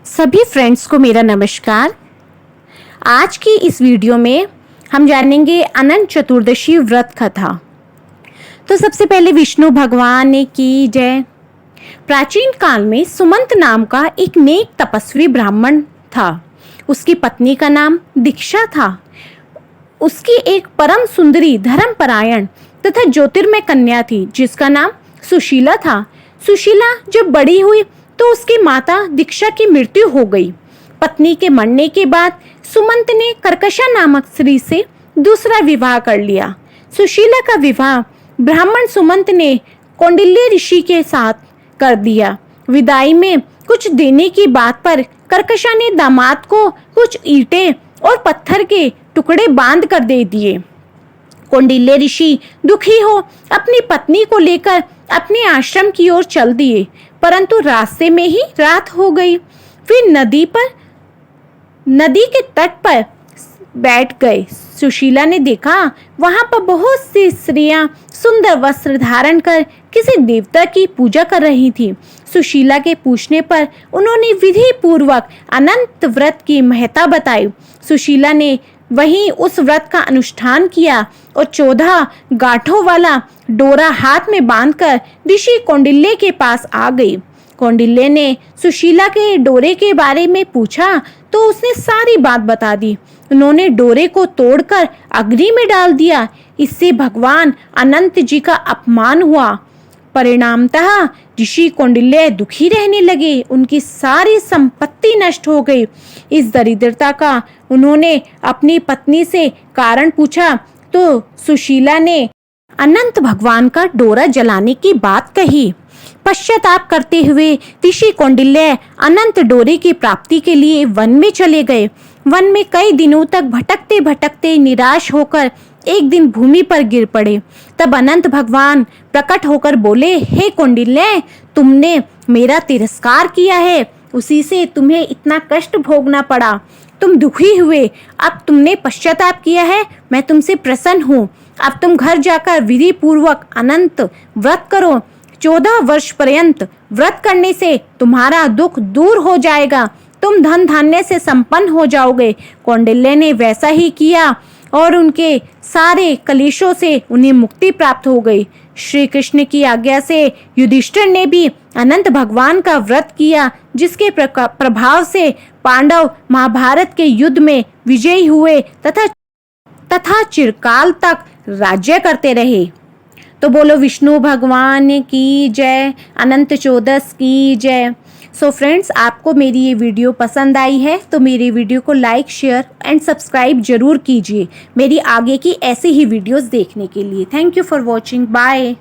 सभी फ्रेंड्स को मेरा नमस्कार। आज की इस वीडियो में हम जानेंगे अनंत चतुर्दशी व्रत कथा। तो सबसे पहले विष्णु भगवान की जय। प्राचीन काल में सुमंत नाम का एक नेक तपस्वी ब्राह्मण था। उसकी पत्नी का नाम दीक्षा था। उसकी एक परम सुंदरी धर्मपरायण तथा ज्योतिर्मय कन्या थी जिसका नाम सुशीला था। सुशीला जब बड़ी हुई तो उसकी माता दीक्षा की मृत्यु हो गई। पत्नी के मरने के बाद सुमंत ने कर्कशा नामक स्त्री से दूसरा विवाह कर लिया। सुशीला का विवाह ब्राह्मण सुमंत ने कौंडिल्य ऋषि के साथ कर दिया। विदाई में कुछ देने की बात पर कर्कशा ने दामाद को कुछ ईंटें और पत्थर के टुकड़े बांध कर दे दिए। कौंडिल्य ऋषि दुखी हो अपनी पत्नी को लेकर अपने आश्रम की ओर चल दिए, परंतु रास्ते में ही रात हो गई। फिर नदी के तट पर बैठ गए। सुशीला ने देखा वहां पर बहुत सी स्त्रियां सुंदर वस्त्र धारण कर किसी देवता की पूजा कर रही थी। सुशीला के पूछने पर उन्होंने विधि पूर्वक अनंत व्रत की महत्ता बताई। सुशीला ने वहीं उस व्रत का अनुष्ठान किया और 14 गांठों वाला डोरा हाथ में बांधकर ऋषि कौंडिल्य के पास आ गई। कौंडिल्य ने सुशीला के डोरे के बारे में पूछा तो उसने सारी बात बता दी। उन्होंने डोरे को तोड़कर अग्नि में डाल दिया। इससे भगवान अनंत जी का अपमान हुआ। परिणामतः ऋषि कौंडिल्य दुखी रहने लगे। उनकी सारी संपत्ति नष्ट हो गई। इस दरिद्रता का उन्होंने अपनी पत्नी से कारण पूछा तो सुशीला ने अनंत भगवान का डोरा जलाने की बात कही। पश्चाताप करते हुए ऋषि कौंडिल्य अनंत डोरे की प्राप्ति के लिए वन में चले गए। वन में कई दिनों तक भटकते भटकते निराश होकर एक दिन भूमि पर गिर पड़े। तब अनंत भगवान प्रकट होकर बोले, हे कौंडिल्य, तुमने मेरा तिरस्कार किया है, उसी से तुम्हें इतना कष्ट भोगना पड़ा। तुम दुखी हुए, अब तुमने पश्चाताप किया है, मैं तुमसे प्रसन्न हूँ। अब तुम घर जाकर विधि पूर्वक अनंत व्रत करो। 14 वर्ष पर्यंत व्रत करने से तुम्हारा दुख दूर हो जाएगा, तुम धन धान्य से संपन्न हो जाओगे। कौंडिल्य ने वैसा ही किया और उनके सारे कलेशों से उन्हें मुक्ति प्राप्त हो गई। श्री कृष्ण की आज्ञा से युधिष्ठिर ने भी अनंत भगवान का व्रत किया, जिसके प्रभाव से पांडव महाभारत के युद्ध में विजयी हुए तथा चिरकाल तक राज्य करते रहे। तो बोलो विष्णु भगवान की जय, अनंत चतुर्दशी की जय। सो फ्रेंड्स, आपको मेरी ये वीडियो पसंद आई है तो मेरी वीडियो को लाइक, शेयर एंड सब्सक्राइब जरूर कीजिए मेरी आगे की ऐसी ही वीडियोस देखने के लिए। Thank you for watching. Bye.